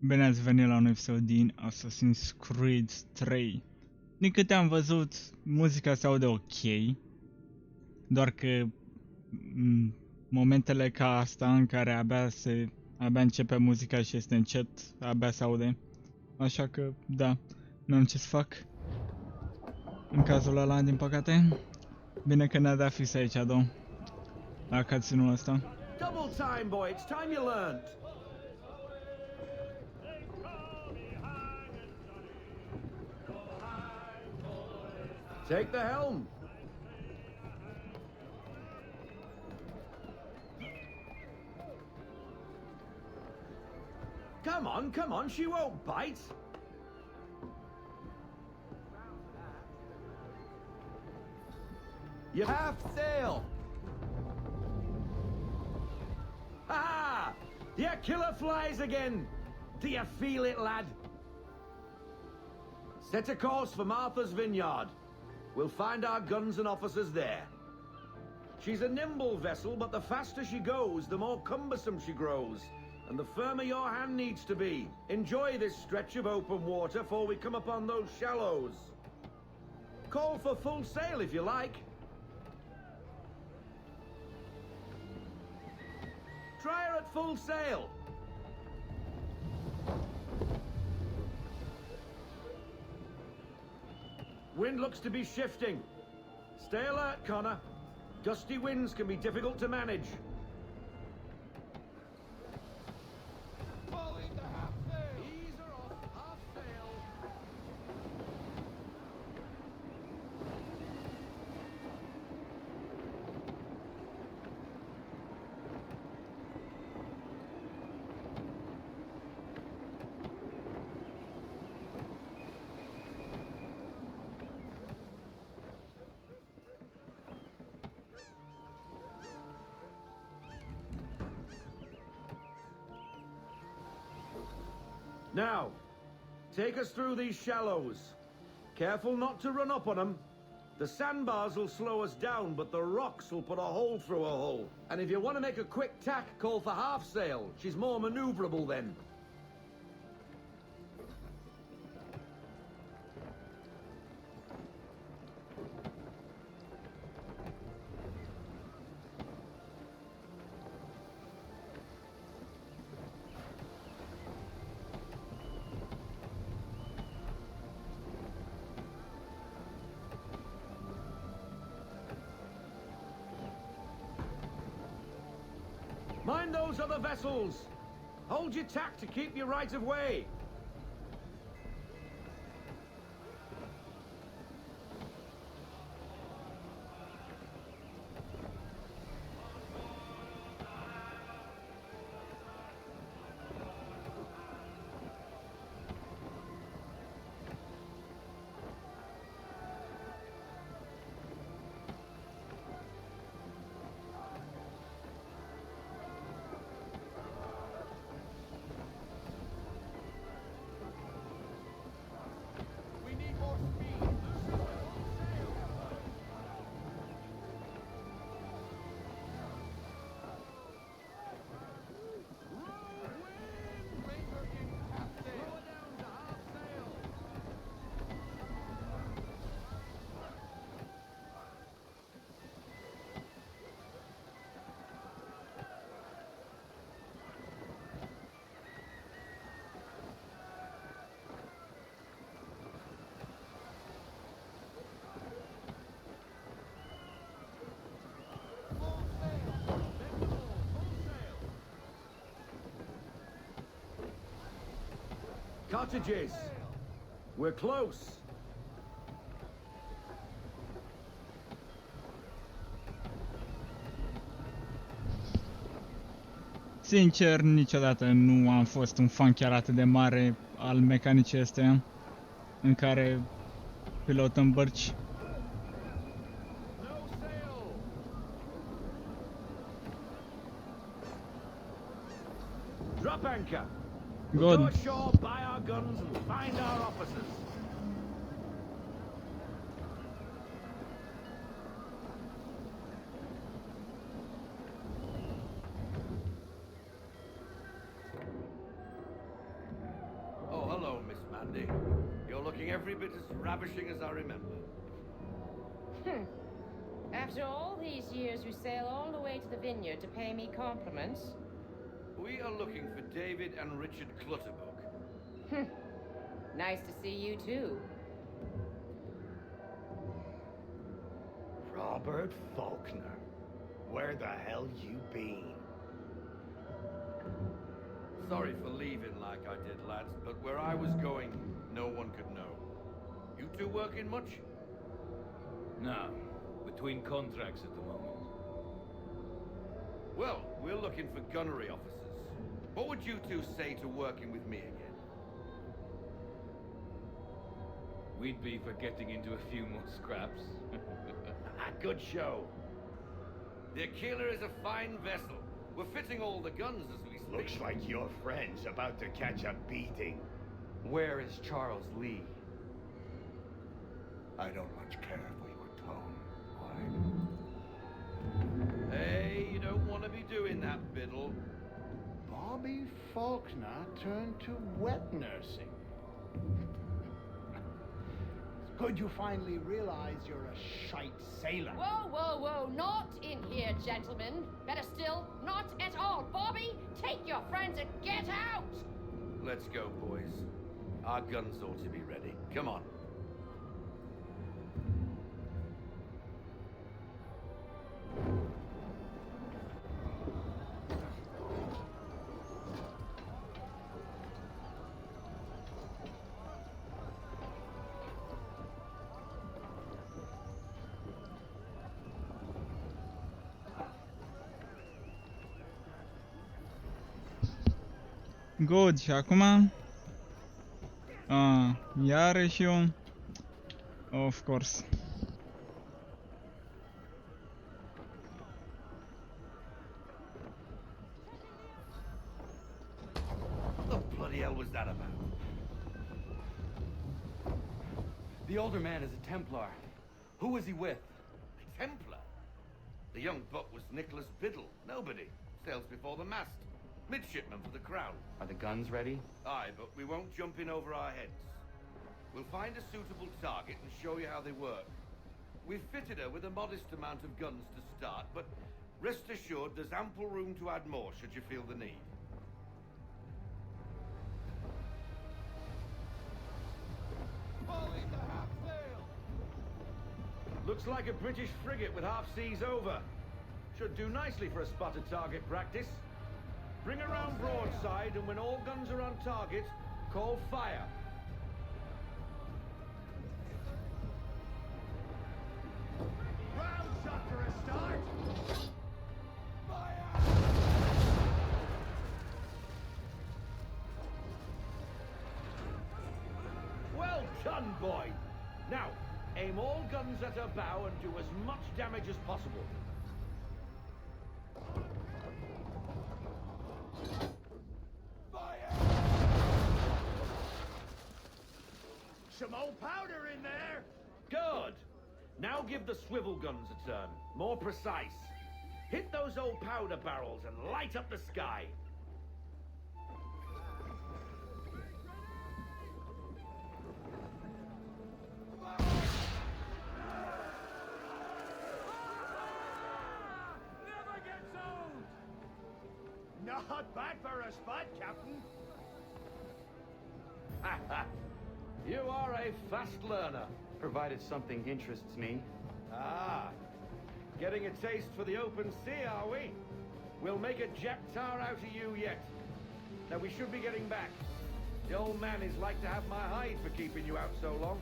Bine ați venit la un episod din Assassin's Creed 3. Din câte am văzut, muzica se aude ok, doar că momentele ca asta în care abia începe muzica și este încet, abia se aude. Așa că, da, nu am ce să fac în cazul ăla, din păcate. Bine că ne-a dat fix aici, la cutscene-ul ăsta. Double time, boy. It's time you learned. Take the helm. Come on, she won't bite. You half sail. Ha! Your killer flies again. Do you feel it, lad? Set a course for Martha's Vineyard. We'll find our guns and officers there. She's a nimble vessel, but the faster she goes, the more cumbersome she grows. And the firmer your hand needs to be. Enjoy this stretch of open water before we come upon those shallows. Call for full sail if you like. Try her at full sail. Wind looks to be shifting. Stay alert, Connor. Gusty winds can be difficult to manage. Falling to half sail. Ease her off, half sail. Now, take us through these shallows. Careful not to run up on them. The sandbars will slow us down, but the rocks will put a hole through a hull. And if you want to make a quick tack, call for half sail. She's more maneuverable then. Mind those other vessels! Hold your tack to keep your right of way! Cottages! We're close! Sincer, niciodată nu am fost un fan chiar atât de mare al mecanicii astea în care pilotăm bărci. Drop anchor! Good. We'll go ashore, buy our guns, and find our officers. Hello, Miss Mandy. You're looking every bit as ravishing as I remember. After all these years, you sail all the way to the vineyard to pay me compliments? We are looking for David and Richard Clutterbuck. Nice to see you, too. Robert Faulkner, where the hell you been? Sorry for leaving like I did, lads, but where I was going, no one could know. You two working much? No, between contracts at the moment. Well, we're looking for gunnery officers. What would you two say to working with me again? We'd be for getting into a few more scraps. Good show. The Aquila is a fine vessel. We're fitting all the guns as we speak. Looks like your friend's about to catch a beating. Where is Charles Lee? I don't much care for your tone. Why? Hey, you don't want to be doing that, Biddle. Bobby Faulkner turned to wet nursing. It's good you finally realize you're a shite sailor. Whoa, whoa, whoa, not in here, gentlemen. Better still, not at all. Bobby, take your friends and get out! Let's go, boys. Our guns ought to be ready. Come on. Good, și acum... iarăși eu... Of course. What the bloody hell was that about? The older man is a Templar. Who was he with? A Templar? The young buck was Nicholas Biddle. Nobody. Sails before the mast. Midshipman for the Crown. Are the guns ready? Aye, but we won't jump in over our heads. We'll find a suitable target and show you how they work. We've fitted her with a modest amount of guns to start, but rest assured there's ample room to add more should you feel the need. Looks like a British frigate with half seas over. Should do nicely for a spotted target practice. Bring around broadside, and when all guns are on target, call fire. Round shot for a start. Fire! Well done, boy. Now, aim all guns at her bow and do as much damage as possible. Some old powder in there. Good. Now give the swivel guns a turn. More precise. Hit those old powder barrels and light up the sky. Never gets old. Not bad for a spot, Captain. You are a fast learner. Provided something interests me. Ah, getting a taste for the open sea, are we? We'll make a jack tar out of you yet. Now we should be getting back. The old man is like to have my hide for keeping you out so long.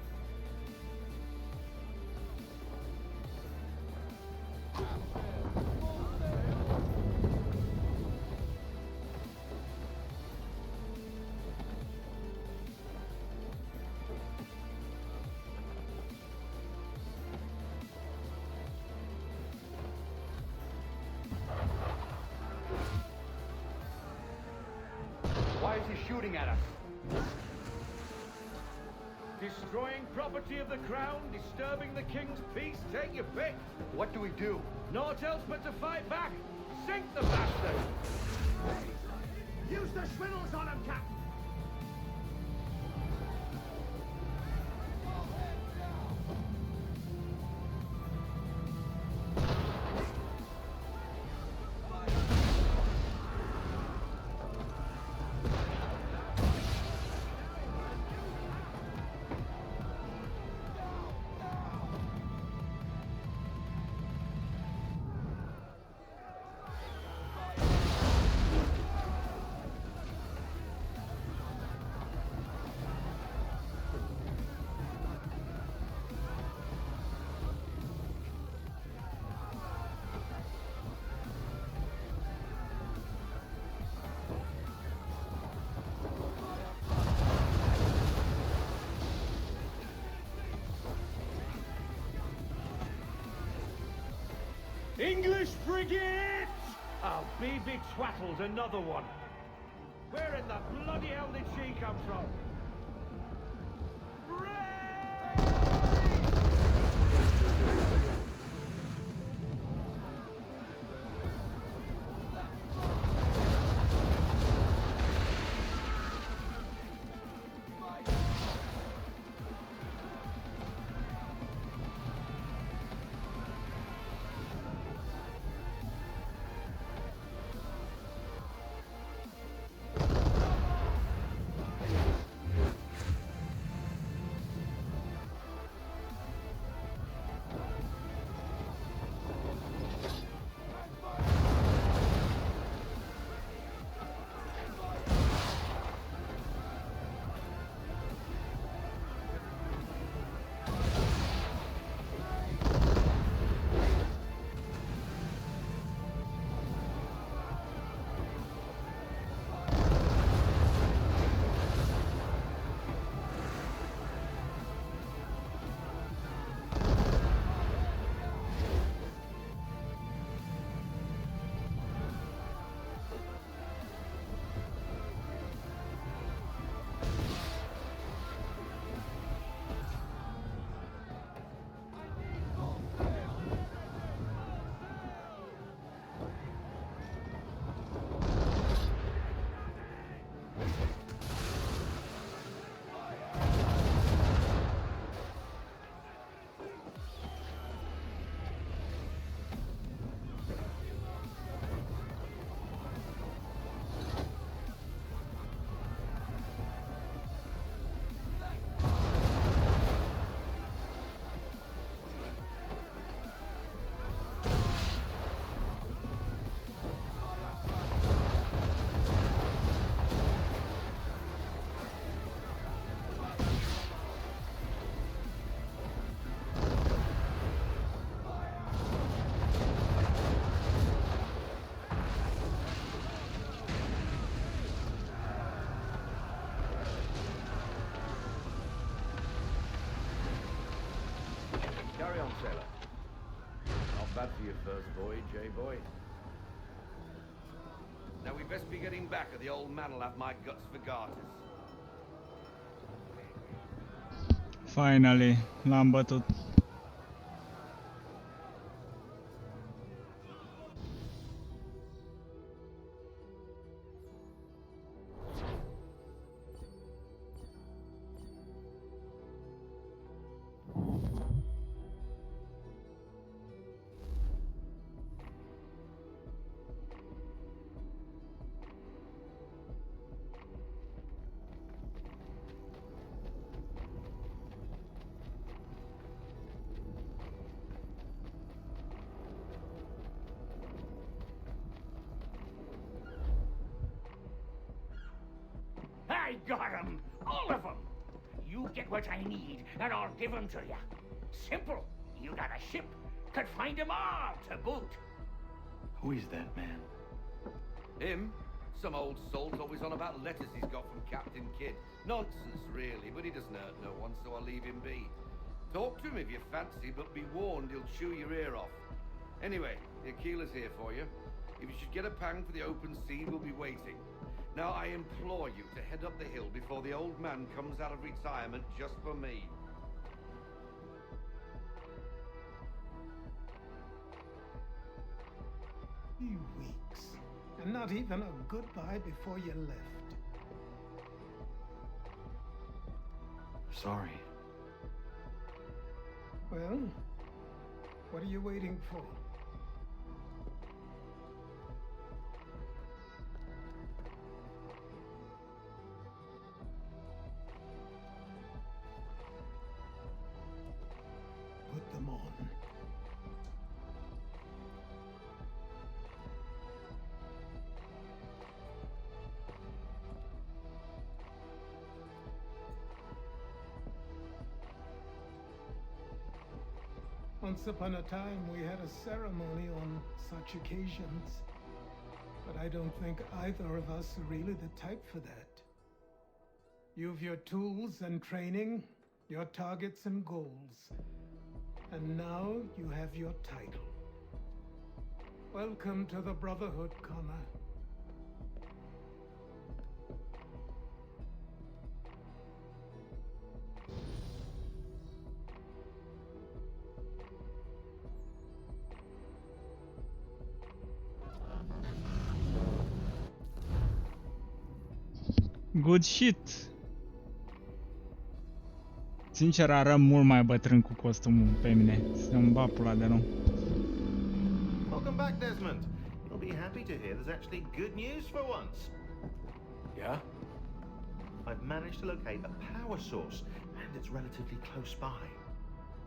Why is he shooting at us? Destroying property of the crown, disturbing the king's peace, take your pick. What do we do? Naught else but to fight back. Sink the bastard! Use the swivels on him, Captain. English frigate! I'll be betwattled, another one. Where in the bloody hell did she come from? Carry on, sailor. Not bad for your first voyage, eh, boy? Now we best be getting back, or the old man'll have my guts for garters. Finally, l-am bătut. I got 'em! All of 'em! You get what I need, and I'll give 'em to you. Simple. You got a ship, could find 'em all to boot. Who is that man? Him? Some old salt always on about letters he's got from Captain Kidd. Nonsense, really, but he doesn't hurt no one, so I'll leave him be. Talk to him if you fancy, but be warned he'll chew your ear off. Anyway, the Keeler's here for you. If you should get a pang for the open sea, we'll be waiting. Now, I implore you to head up the hill before the old man comes out of retirement just for me. You weeks. And not even a goodbye before you left. Sorry. Well, what are you waiting for? Put them on. Once upon a time, we had a ceremony on such occasions. But I don't think either of us are really the type for that. You've your tools and training, your targets and goals. And now you have your title. Welcome to the Brotherhood, Connor. Good shit. Sincer, arăt mult mai bătrân cu costumul pe mine. Să-mi bat pula de nou. Welcome back, Desmond. You'll be happy to hear there's actually good news for once. Yeah? I've managed to locate a power source, and it's relatively close by.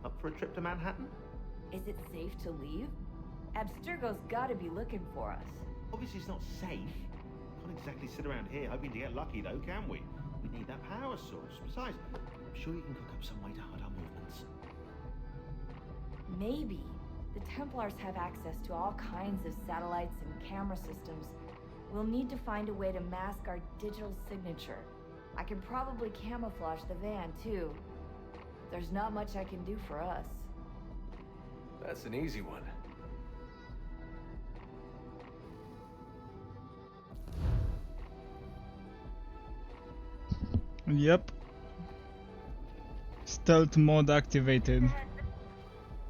Up for a trip to Manhattan? Is it safe to leave? Abstergo's gotta be looking for us. Obviously, it's not safe. Can't exactly sit around here hoping to get lucky, though, can we? We need that power source. Besides, I'm sure you can cook up some way to hide our movements. Maybe. The Templars have access to all kinds of satellites and camera systems. We'll need to find a way to mask our digital signature. I can probably camouflage the van, too. There's not much I can do for us. That's an easy one. Yep. Stealth mode activated.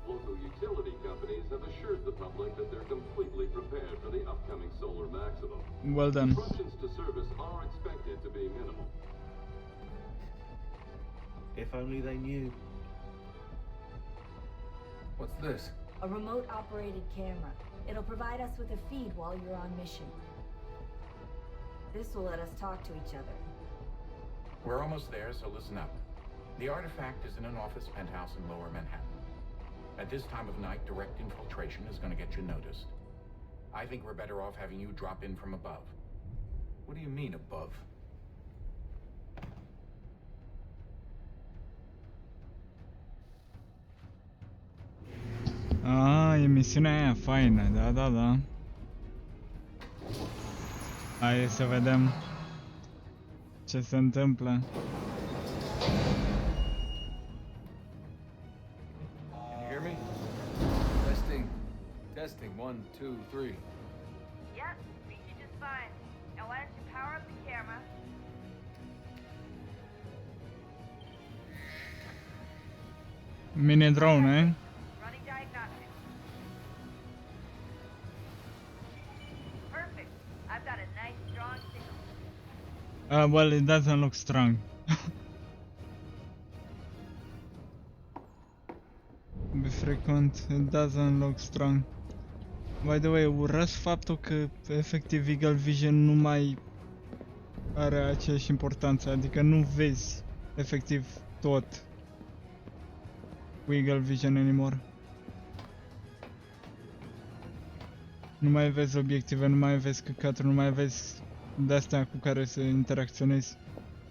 Local utility companies have assured the public that they're completely prepared for the upcoming solar maximum. Well done. Disruptions to service are expected to be minimal. If only they knew. What's this? A remote-operated camera. It'll provide us with a feed while you're on mission. This will let us talk to each other. We're almost there, so listen up. The artifact is in an office penthouse in Lower Manhattan. At this time of night, direct infiltration is going to get you noticed. I think we're better off having you drop in from above. What do you mean, above? Ah, e misiunea aia faină, da. Hai să vedem ce se întâmplă. Can you hear me? Testing. Testing. 1, 2, 3. Yep, reach you just fine. Now why don't you power up the camera? Mini drone, eh? Running diagnostics. Perfect. I've got a nice strong signal. Well, it doesn't look strong. Be frequent, it doesn't look strong. By the way, urăsc faptul că efectiv Eagle Vision nu mai are aceeași importanță, adică nu vezi efectiv tot cu Eagle Vision anymore. Nu mai vezi obiective, nu mai vezi căcaturi, nu mai vezi de-astea cu care să interacționezi.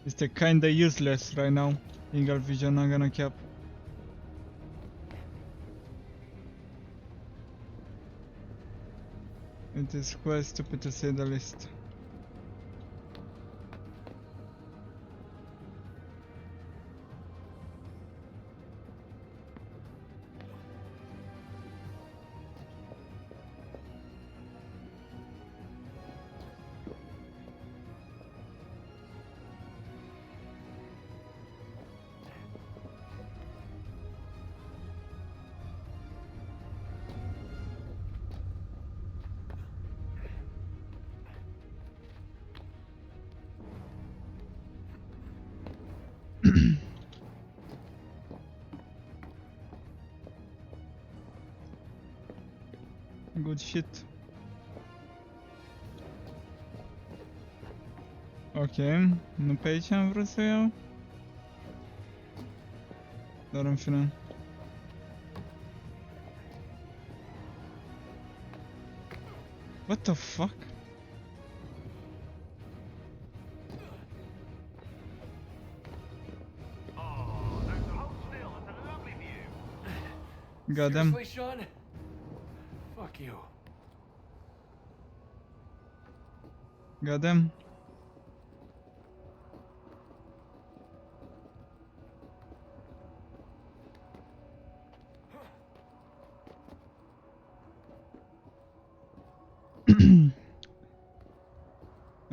Este kinda useless right now. Eagle Vision, not gonna cap. It is quite stupid to say the least. Good shit. Ok, nu pe aici am vrut să iau. Dar în final. What the fuck? Oh, don't hold still. It's a lovely view. God damn. Seriously, Sean? Fuck you. God damn.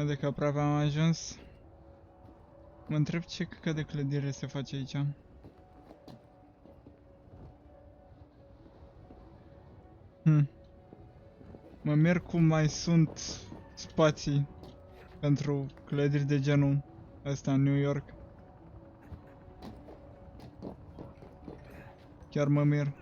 Uite că aproape am ajuns. Mă întreb ce căcat de clădire se face aici. Mă mir cum mai sunt spații pentru clădiri de genul ăsta în New York. Chiar mă mir.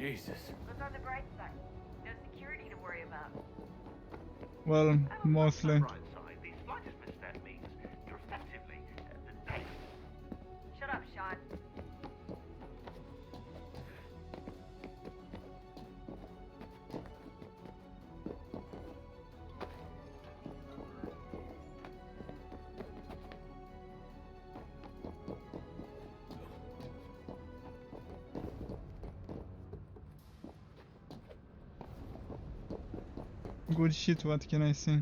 Jesus. Look on the bright side. No security to worry about. Well, mostly. Right side, the slightest misstep means you're effectively the knife. Shut up, Sean. Good shit, what can I say?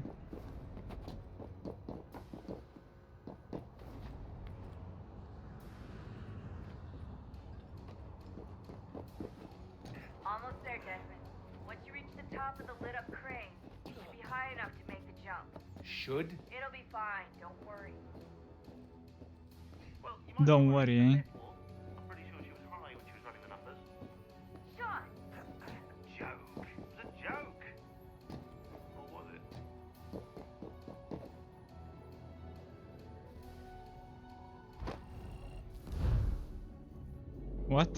Almost there, Desmond. Once you reach the top of the lit up crane, you should be high enough to make the jump. Should? It'll be fine, don't worry. Well, you might Don't wanna worry, worry eh? a bit more. I'm pretty sure she was high when she was running the numbers. Sean! Joke. It was a joke. Or was it? What?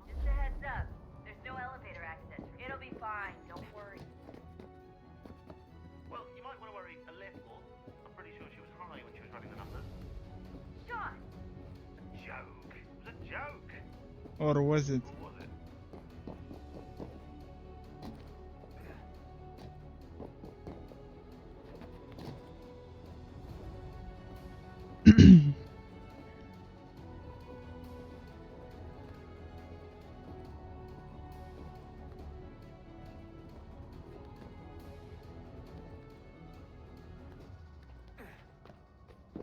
Just a heads up. There's no elevator access. It'll be fine, don't worry. Well, you might want to worry a little. I'm pretty sure she was high when she was running the numbers. Sean! A joke. It was a joke. Or was it? Or was it?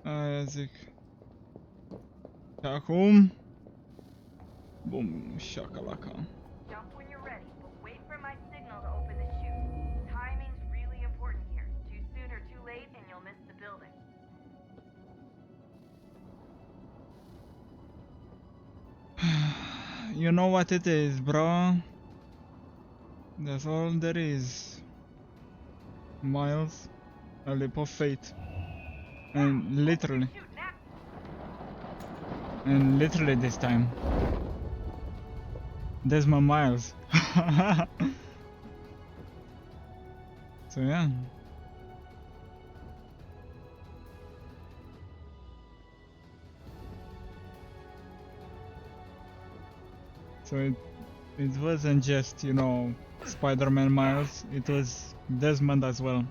Aia zic. Și acum... Bum, șacalaca. Jump when you're ready, but wait for my signal to open the chute. Timing's really important here. Too soon or too late and you'll miss the building. You know what it is, bro. That's all there is. Miles, a leap of faith. And literally. Shoot now! And literally this time. There's my Miles. So yeah. So it wasn't just, you know, Spider-Man Miles, it was Desmond as well.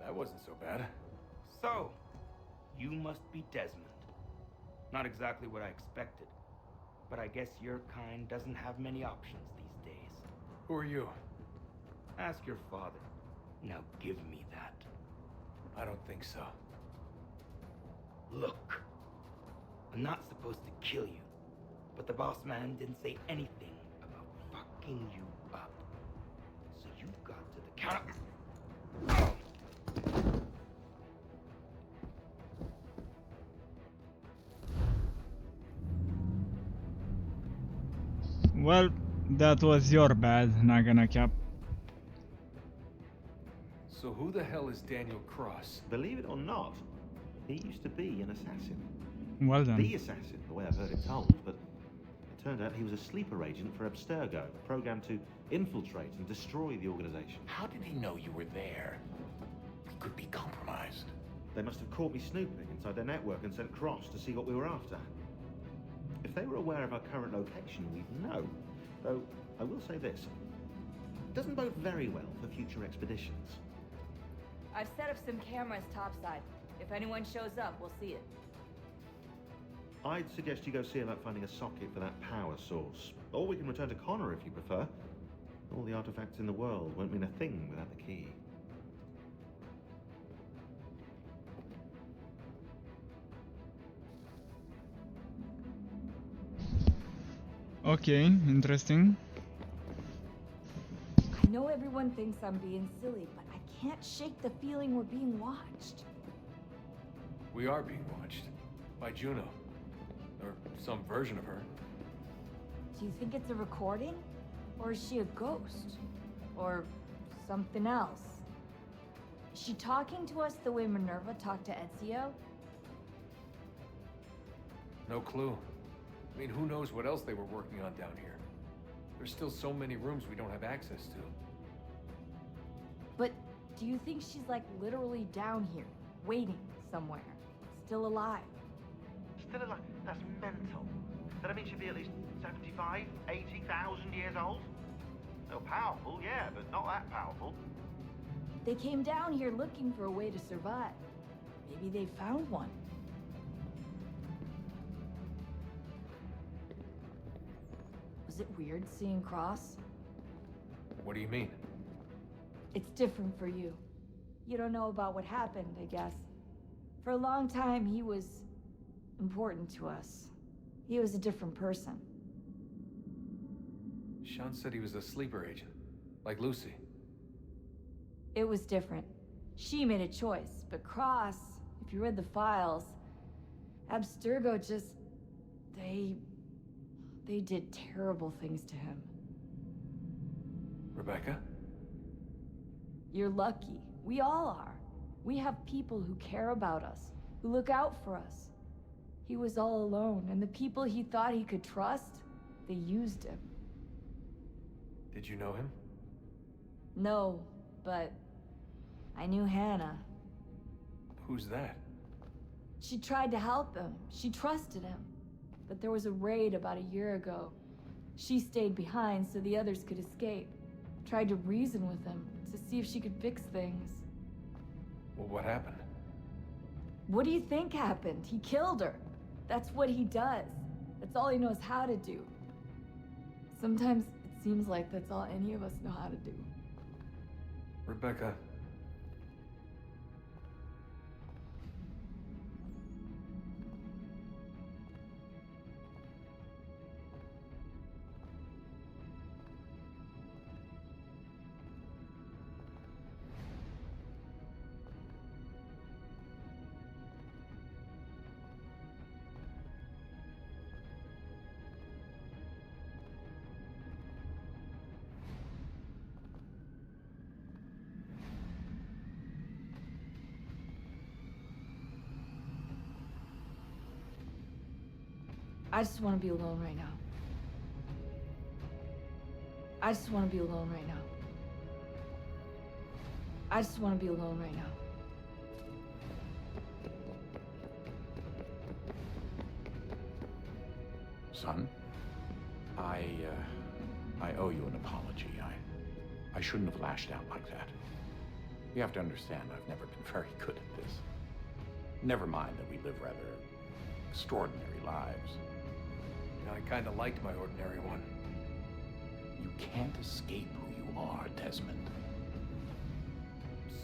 That wasn't so bad. So, you must be Desmond. Not exactly what I expected, but I guess your kind doesn't have many options these days. Who are you? Ask your father. Now give me that. I don't think so. Look, I'm not supposed to kill you, but the boss man didn't say anything about fucking you up. So you got to the counter. Well, that was your bad, not gonna cap. So who the hell is Daniel Cross? Believe it or not, he used to be an assassin. Well done. The assassin, the way I've heard it told, but it turned out he was a sleeper agent for Abstergo, programmed to infiltrate and destroy the organization. How did he know you were there? He could be compromised. They must have caught me snooping inside their network and sent Cross to see what we were after. If they were aware of our current location, we'd know. Though, I will say this. It doesn't bode very well for future expeditions. I've set up some cameras topside. If anyone shows up, we'll see it. I'd suggest you go see about finding a socket for that power source. Or we can return to Connor if you prefer. All the artifacts in the world won't mean a thing without the key. Okay, interesting. I know everyone thinks I'm being silly, but I can't shake the feeling we're being watched. We are being watched. By Juno. Or some version of her. Do you think it's a recording? Or is she a ghost? Or something else? Is she talking to us the way Minerva talked to Ezio? No clue. I mean, who knows what else they were working on down here? There's still so many rooms we don't have access to. But do you think she's like literally down here, waiting somewhere, still alive? Still alive? That's mental. That means she'd be at least 75, 80,000 years old? So powerful, yeah, but not that powerful. They came down here looking for a way to survive. Maybe they found one. Was it weird seeing Cross? What do you mean? It's different for you. You don't know about what happened, I guess. For a long time, he was important to us. He was a different person. Sean said he was a sleeper agent. Like Lucy. It was different. She made a choice, but Cross, if you read the files, Abstergo just... They did terrible things to him. Rebecca? You're lucky. We all are. We have people who care about us, who look out for us. He was all alone, and the people he thought he could trust, they used him. Did you know him? No, but I knew Hannah. Who's that? She tried to help him. She trusted him. But there was a raid about a year ago. She stayed behind so the others could escape. Tried to reason with him to see if she could fix things. Well, what happened? What do you think happened? He killed her. That's what he does. That's all he knows how to do. Sometimes it seems like that's all any of us know how to do. Rebecca. I just want to be alone right now. I just want to be alone right now. I just want to be alone right now. Son, I owe you an apology. I shouldn't have lashed out like that. You have to understand, I've never been very good at this. Never mind that we live rather extraordinary lives. I kinda liked my ordinary one. You can't escape who you are, Desmond.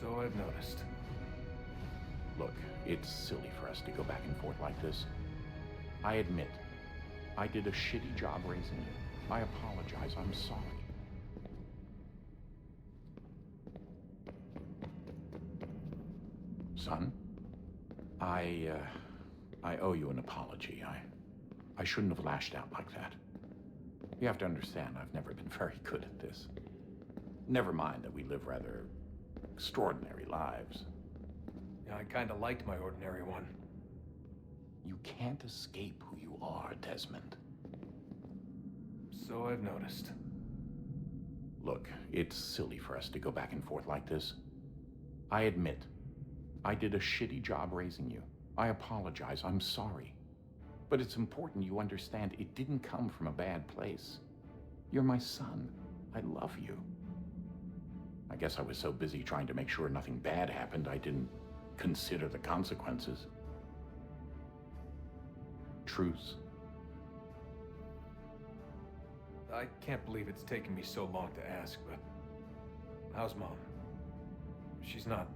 So I've noticed. Look, it's silly for us to go back and forth like this. I admit, I did a shitty job raising you. I apologize, I'm sorry. Son, I owe you an apology. I shouldn't have lashed out like that. You have to understand, I've never been very good at this. Never mind that we live rather extraordinary lives. I kinda liked my ordinary one. You can't escape who you are, Desmond. So I've noticed. Look, it's silly for us to go back and forth like this. I admit, I did a shitty job raising you. I apologize, I'm sorry. But it's important you understand it didn't come from a bad place. You're my son. I love you. I guess I was so busy trying to make sure nothing bad happened, I didn't consider the consequences. Truce. I can't believe it's taken me so long to ask, but how's Mom? She's not...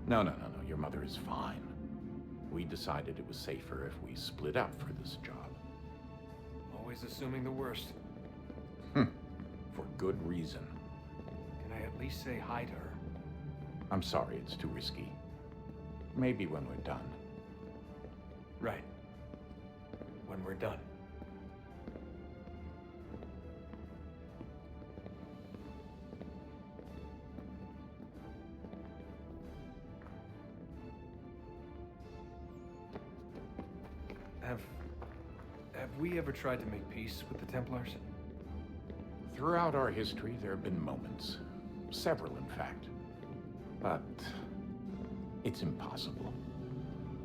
No. Your mother is fine. We decided it was safer if we split up for this job. Always assuming the worst. For good reason. Can I at least say hi to her? I'm sorry, it's too risky. Maybe when we're done. Right. When we're done. Have we ever tried to make peace with the Templars? Throughout our history, there have been moments. Several, in fact. But it's impossible.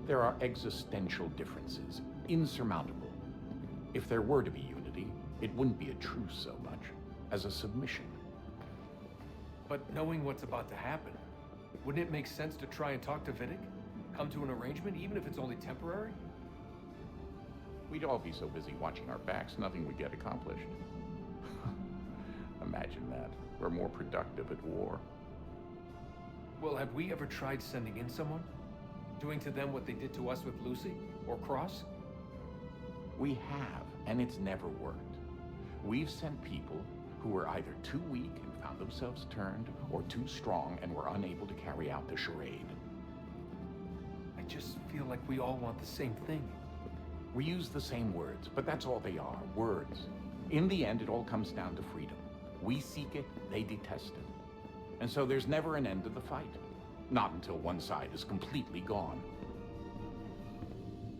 There are existential differences, insurmountable. If there were to be unity, it wouldn't be a truce so much as a submission. But knowing what's about to happen, wouldn't it make sense to try and talk to Vidic? Come to an arrangement, even if it's only temporary? We'd all be so busy watching our backs, nothing would get accomplished. Imagine that. We're more productive at war. Well, have we ever tried sending in someone? Doing to them what they did to us with Lucy? Or Cross? We have, and it's never worked. We've sent people who were either too weak and found themselves turned, or too strong and were unable to carry out the charade. I just feel like we all want the same thing. We use the same words, but that's all they are, words. In the end, it all comes down to freedom. We seek it, they detest it. And so there's never an end to the fight. Not until one side is completely gone.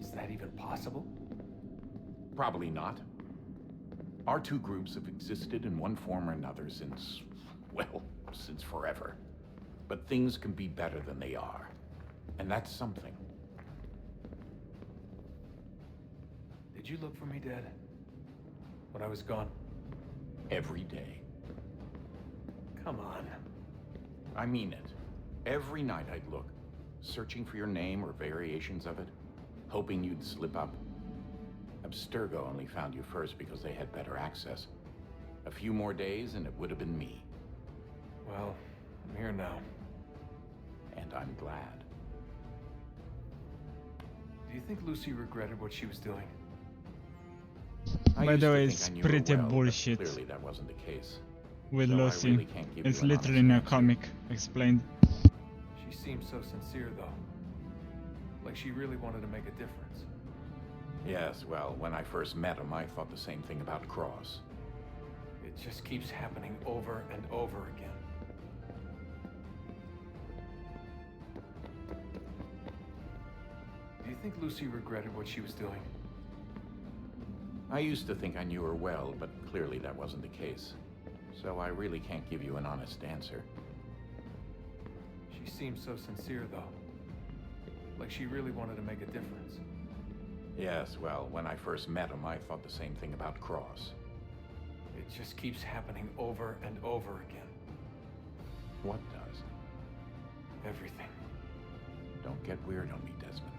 Is that even possible? Probably not. Our two groups have existed in one form or another since, well, since forever. But things can be better than they are. And that's something. Did you look for me, Dad? When I was gone? Every day. Come on. I mean it. Every night I'd look, searching for your name or variations of it, hoping you'd slip up. Abstergo only found you first because they had better access. A few more days and it would have been me. Well, I'm here now. And I'm glad. Do you think Lucy regretted what she was doing? By the way, it's pretty bullshit clearly that wasn't the case. with So I Lucy. really can't give It's you an literally in a honest comic explained. She seemed so sincere, though. Like she really wanted to make a difference. Yes, well, when I first met him, I thought the same thing about Cross. It just keeps happening over and over again. Do you think Lucy regretted what she was doing? I used to think I knew her well, but clearly that wasn't the case. So I really can't give you an honest answer. She seemed so sincere, though. Like she really wanted to make a difference. Yes, well, when I first met him, I thought the same thing about Cross. It just keeps happening over and over again. What does? Everything. Don't get weird on me, Desmond.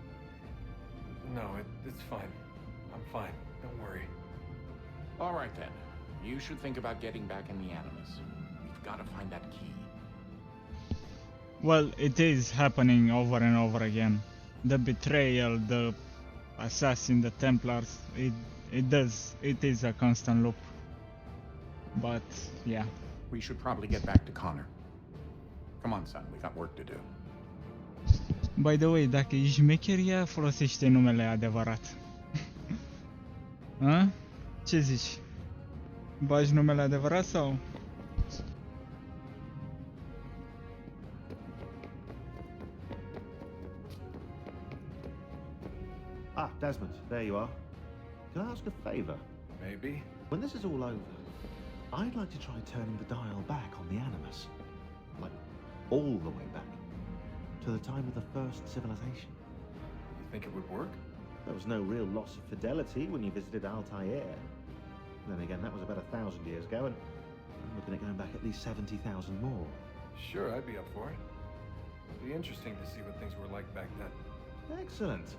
No, it's fine. I'm fine. Don't worry. All right, then. You should think about getting back in the Animus. We've got to find that key. Well, it is happening over and over again. The betrayal, the assassin, the Templars, it is a constant loop. But, yeah. We should probably get back to Connor. Come on, son, we got work to do. By the way, dacă e șmecheria, folosește numele adevărat. A? Ce zici? Bagi numele adevărat sau? Ah, Desmond, there you are. Can I ask a favor? Maybe. When this is all over, I'd like to try turning the dial back on the Animus. Like, all the way back. To to the time of the first civilization. You think it would work? There was no real loss of fidelity when you visited Altair. Then again, that was about 1,000 years ago, and I'm looking at going back at least 70,000 more. Sure, I'd be up for it. It'd be interesting to see what things were like back then. Excellent.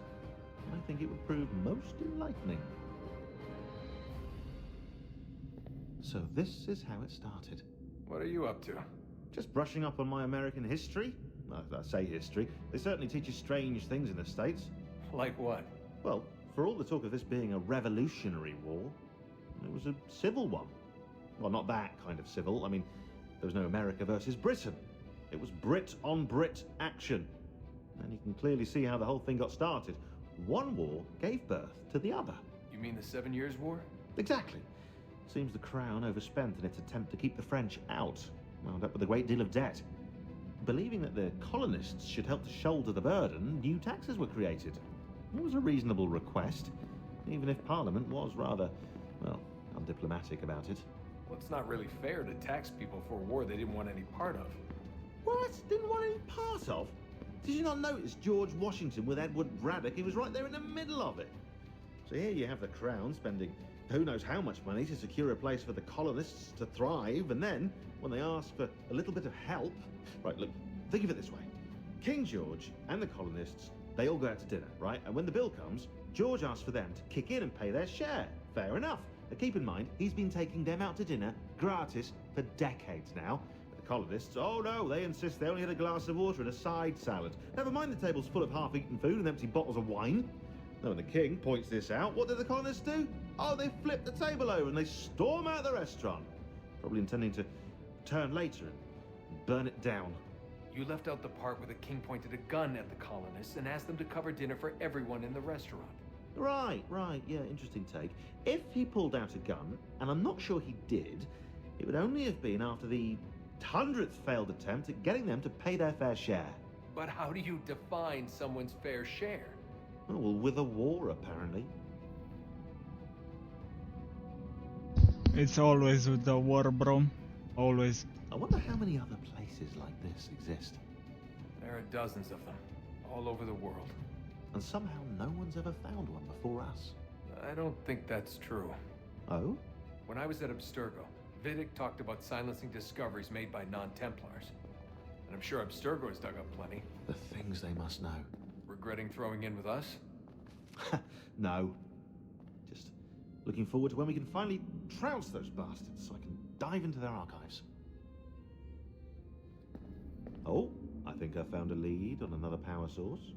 I think it would prove most enlightening. So this is how it started. What are you up to? Just brushing up on my American history. Well, I say history. They certainly teach you strange things in the States. Like what? Well, for all the talk of this being a revolutionary war, it was a civil one. Well, not that kind of civil. I mean, there was no America versus Britain. It was Brit on Brit action. And you can clearly see how the whole thing got started. One war gave birth to the other. You mean the 7 Years' War? Exactly. Seems the Crown overspent in its attempt to keep the French out, wound up with a great deal of debt. Believing that the colonists should help to shoulder the burden, new taxes were created. It was a reasonable request, even if Parliament was rather, well, undiplomatic about it. Well, it's not really fair to tax people for a war they didn't want any part of. What? Didn't want any part of? Did you not notice George Washington with Edward Braddock? He was right there in the middle of it. So here you have the Crown spending who knows how much money to secure a place for the colonists to thrive, and then, when they ask for a little bit of help... Right, look, think of it this way. King George and the colonists, they all go out to dinner, right? And when the bill comes, George asks for them to kick in and pay their share. Fair enough. But keep in mind, he's been taking them out to dinner, gratis, for decades now. The colonists, oh no, they insist they only had a glass of water and a side salad. Never mind the table's full of half-eaten food and empty bottles of wine. Now, when the king points this out, what do the colonists do? Oh, they flip the table over and they storm out of the restaurant. Probably intending to turn later and burn it down. You left out the part where the king pointed a gun at the colonists and asked them to cover dinner for everyone in the restaurant. Right, yeah, interesting take. If he pulled out a gun, and I'm not sure he did, it would only have been after the 100th failed attempt at getting them to pay their fair share. But how do you define someone's fair share? Oh, well, with a war, apparently. It's always with the war, bro. Always. I wonder how many other places like this exist. There are dozens of them, all over the world. And somehow no one's ever found one before us. I don't think that's true. Oh? When I was at Abstergo, Vidic talked about silencing discoveries made by non-Templars. And I'm sure Abstergo has dug up plenty. The things they must know. Regretting throwing in with us? No. Just looking forward to when we can finally trounce those bastards so I can dive into their archives. Oh, I think I found a lead on another power source.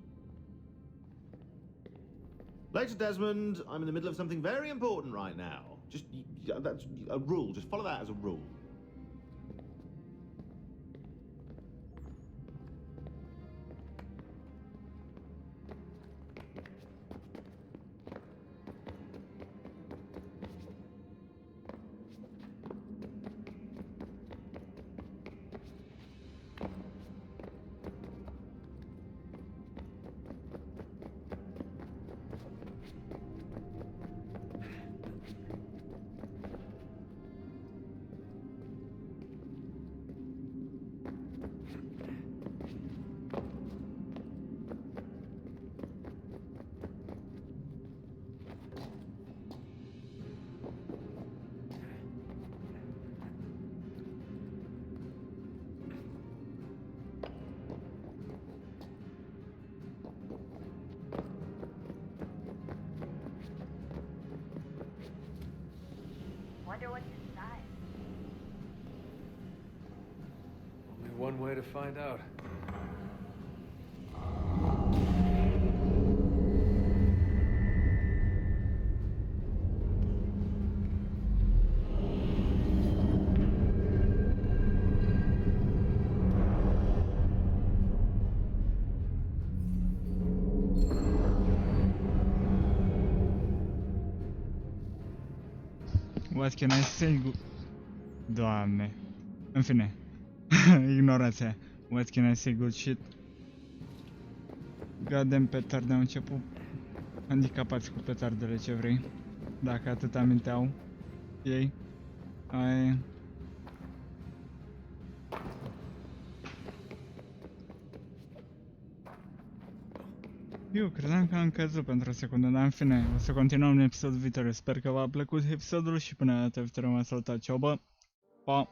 Later, Desmond. I'm in the middle of something very important right now. Just, that's a rule. Just follow that as a rule. Wonder what's inside. Only one way to find out. What can I say? Doamne. În fine. Ignorația. What can I say? Good shit. Goddamn petarde au început. Handicapați cu petardele, ce vrei. Dacă atât aminteau ei. Aia. Eu credeam că am căzut pentru o secundă, dar în fine, o să continuăm în episodul viitor. Sper că v-a plăcut episodul și până data viitoare m-a salutat. Ceau, bă! Pa!